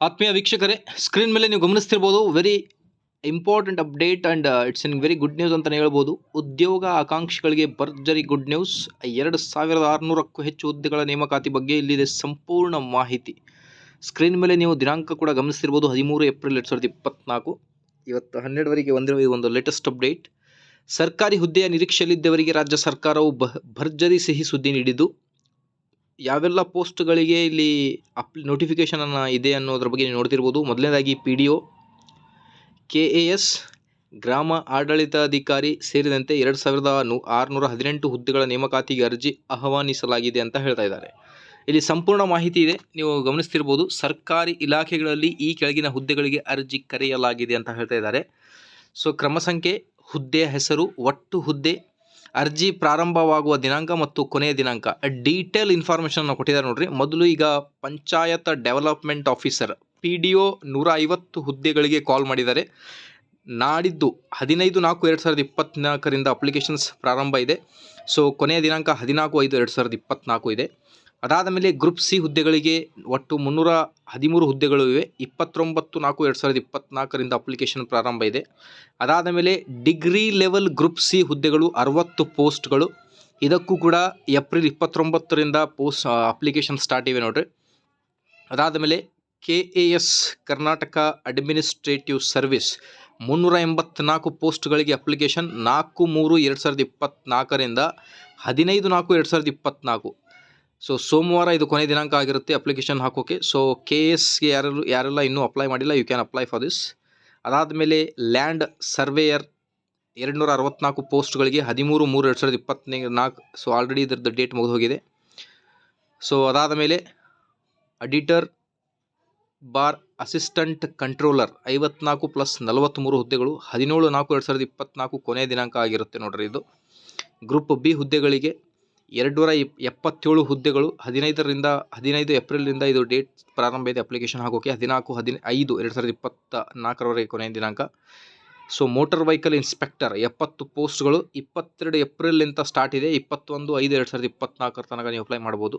ಆತ್ಮೀಯ ವೀಕ್ಷಕರೇ, ಸ್ಕ್ರೀನ್ ಮೇಲೆ ನೀವು ಗಮನಿಸ್ತಿರ್ಬೋದು very important update and it's in very good news ಅಂತಲೇ ಹೇಳ್ಬೋದು. ಉದ್ಯೋಗ ಆಕಾಂಕ್ಷಿಗಳಿಗೆ ಭರ್ಜರಿ ಗುಡ್ ನ್ಯೂಸ್. 2600ಕ್ಕೂ ಹೆಚ್ಚು ಹುದ್ದೆಗಳ ನೇಮಕಾತಿ ಬಗ್ಗೆ ಇಲ್ಲಿದೆ ಸಂಪೂರ್ಣ ಮಾಹಿತಿ. ಸ್ಕ್ರೀನ್ ಮೇಲೆ ನೀವು ದಿನಾಂಕ ಕೂಡ ಗಮನಿಸ್ತಿರ್ಬೋದು 13 ಏಪ್ರಿಲ್ 2024. ಇವತ್ತು 12ವರೆಗೆ ಒಂದಿರುವ ಒಂದು ಲೇಟೆಸ್ಟ್ ಅಪ್ಡೇಟ್. ಸರ್ಕಾರಿ ಹುದ್ದೆಯ ನಿರೀಕ್ಷೆಯಲ್ಲಿದ್ದವರಿಗೆ ರಾಜ್ಯ ಸರ್ಕಾರವು ಭರ್ಜರಿ ಸಿಹಿ ಸುದ್ದಿ ನೀಡಿದ್ದು, ಯಾವೆಲ್ಲ ಪೋಸ್ಟ್ಗಳಿಗೆ ಇಲ್ಲಿ ನೋಟಿಫಿಕೇಷನ್ ಇದೆ ಅನ್ನೋದ್ರ ಬಗ್ಗೆ ನೀವು ನೋಡ್ತಿರ್ಬೋದು. ಮೊದಲನೇದಾಗಿ PDO, KAS, ಗ್ರಾಮ ಆಡಳಿತಾಧಿಕಾರಿ ಸೇರಿದಂತೆ 2618 ಹುದ್ದೆಗಳ ನೇಮಕಾತಿಗೆ ಅರ್ಜಿ ಆಹ್ವಾನಿಸಲಾಗಿದೆ ಅಂತ ಹೇಳ್ತಾ ಇದ್ದಾರೆ. ಇಲ್ಲಿ ಸಂಪೂರ್ಣ ಮಾಹಿತಿ ಇದೆ, ನೀವು ಗಮನಿಸ್ತಿರ್ಬೋದು. ಸರ್ಕಾರಿ ಇಲಾಖೆಗಳಲ್ಲಿ ಈ ಕೆಳಗಿನ ಹುದ್ದೆಗಳಿಗೆ ಅರ್ಜಿ ಕರೆಯಲಾಗಿದೆ ಅಂತ ಹೇಳ್ತಾ ಇದ್ದಾರೆ. ಸೊ ಕ್ರಮ ಸಂಖ್ಯೆ, ಹುದ್ದೆಯ ಹೆಸರು, ಒಟ್ಟು ಹುದ್ದೆ, ಅರ್ಜಿ ಪ್ರಾರಂಭವಾಗುವ ದಿನಾಂಕ ಮತ್ತು ಕೊನೆಯ ದಿನಾಂಕ, ಡೀಟೇಲ್ ಇನ್ಫಾರ್ಮೇಷನ್ ಕೊಟ್ಟಿದ್ದಾರೆ ನೋಡ್ರಿ. ಮೊದಲು ಈಗ ಪಂಚಾಯತ್ ಡೆವಲಪ್ಮೆಂಟ್ ಆಫೀಸರ್ PDO 150 ಹುದ್ದೆಗಳಿಗೆ ಕಾಲ್ ಮಾಡಿದ್ದಾರೆ. ನಾಡಿದ್ದು 15/4/2024 ಅಪ್ಲಿಕೇಶನ್ಸ್ ಪ್ರಾರಂಭ ಇದೆ. ಸೊ ಕೊನೆಯ ದಿನಾಂಕ 14/5/2024 ಇದೆ. ಅದಾದ ಮೇಲೆ ಗ್ರೂಪ್ C ಹುದ್ದೆಗಳಿಗೆ ಒಟ್ಟು 313 ಹುದ್ದೆಗಳು ಇವೆ. 29/4/2024 ಅಪ್ಲಿಕೇಶನ್ ಪ್ರಾರಂಭ ಇದೆ. ಅದಾದ ಮೇಲೆ ಡಿಗ್ರಿ ಲೆವೆಲ್ ಗ್ರೂಪ್ C ಹುದ್ದೆಗಳು 60 ಪೋಸ್ಟ್ಗಳು. ಇದಕ್ಕೂ ಕೂಡ ಏಪ್ರಿಲ್ 29 ಅಪ್ಲಿಕೇಶನ್ ಸ್ಟಾರ್ಟ್ ಇವೆ ನೋಡ್ರಿ. ಅದಾದ ಮೇಲೆ KAS ಕರ್ನಾಟಕ ಅಡ್ಮಿನಿಸ್ಟ್ರೇಟಿವ್ ಸರ್ವಿಸ್ 384 ಪೋಸ್ಟ್ಗಳಿಗೆ ಅಪ್ಲಿಕೇಶನ್ 4/3/2024 15/4/2024. ಸೊ ಸೋಮವಾರ ಇದು ಕೊನೆ ದಿನಾಂಕ ಆಗಿರುತ್ತೆ ಅಪ್ಲಿಕೇಶನ್ ಹಾಕೋಕೆ. ಸೊ KASಗೆ ಯಾರೆಲ್ಲ ಇನ್ನೂ ಅಪ್ಲೈ ಮಾಡಿಲ್ಲ, you can apply for this. ಅದಾದ ಮೇಲೆ ಲ್ಯಾಂಡ್ ಸರ್ವೇಯರ್ 264 ಪೋಸ್ಟ್ಗಳಿಗೆ 13/3/2024. ಸೊ ಆಲ್ರೆಡಿ ಇದರದ್ದು ಡೇಟ್ ಮುಗಿದು ಹೋಗಿದೆ. ಸೊ ಅದಾದ ಮೇಲೆ ಅಡಿಟರ್ ಬಾರ್ ಅಸಿಸ್ಟೆಂಟ್ ಕಂಟ್ರೋಲರ್ 54 + 43 ಹುದ್ದೆಗಳು 17/4/2024 ಕೊನೆಯ ದಿನಾಂಕ ಆಗಿರುತ್ತೆ ನೋಡ್ರಿ ಇದು. ಗ್ರೂಪ್ B ಹುದ್ದೆಗಳಿಗೆ 277 ಹುದ್ದೆಗಳು 15 ಏಪ್ರಿಲ್ನಿಂದ ಇದು ಡೇಟ್ ಪ್ರಾರಂಭ ಇದೆ ಅಪ್ಲಿಕೇಶನ್ ಹಾಕೋಕೆ. 14/5/2024 ಕೊನೆಯ ದಿನಾಂಕ. ಸೊ ಮೋಟರ್ ವೆಹಿಕಲ್ ಇನ್ಸ್ಪೆಕ್ಟರ್ 70 ಪೋಸ್ಟ್ಗಳು 22 ಏಪ್ರಿಲ್ನಿಂದ ಸ್ಟಾರ್ಟ್ ಇದೆ. 21/5/2024 ತನಕ ನೀವು ಅಪ್ಲೈ ಮಾಡ್ಬೋದು.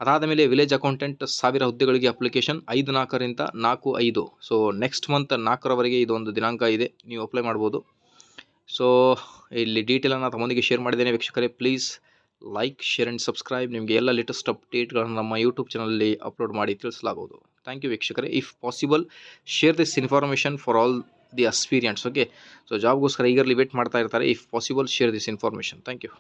ಅದಾದ ಮೇಲೆ ವಿಲೇಜ್ ಅಕೌಂಟೆಂಟ್ 1000 ಹುದ್ದೆಗಳಿಗೆ ಅಪ್ಲಿಕೇಶನ್ 5/4/4 ಸೊ ನೆಕ್ಸ್ಟ್ ಮಂತ್ 4ರವರೆಗೆ ಇದೊಂದು ದಿನಾಂಕ ಇದೆ, ನೀವು ಅಪ್ಲೈ ಮಾಡ್ಬೋದು. ಸೊ ಇಲ್ಲಿ ಡೀಟೇಲನ್ನು ತಮ್ಮೊಂದಿಗೆ ಶೇರ್ ಮಾಡಿದ್ದೇನೆ ವೀಕ್ಷಕರೇ. Please like, share and subscribe. ನಿಮಗೆ ಎಲ್ಲ ಲೇಟೆಸ್ಟ್ ಅಪ್ಡೇಟ್ಗಳನ್ನು ನಮ್ಮ ಯೂಟ್ಯೂಬ್ ಚಾನಲಲ್ಲಿ ಅಪ್ಲೋಡ್ ಮಾಡಿ ತಿಳಿಸಲಾಗುವುದು. ಥ್ಯಾಂಕ್ ಯು ವೀಕ್ಷಕರೇ. If possible share this information for all the aspirants. Okay, so ಜಾಬ್ಗೋಸ್ಕರ ಈಗರ್ಲಿ ವೇಟ್ ಮಾಡ್ತಾ ಇರ್ತಾರೆ. If possible share this information. Thank you.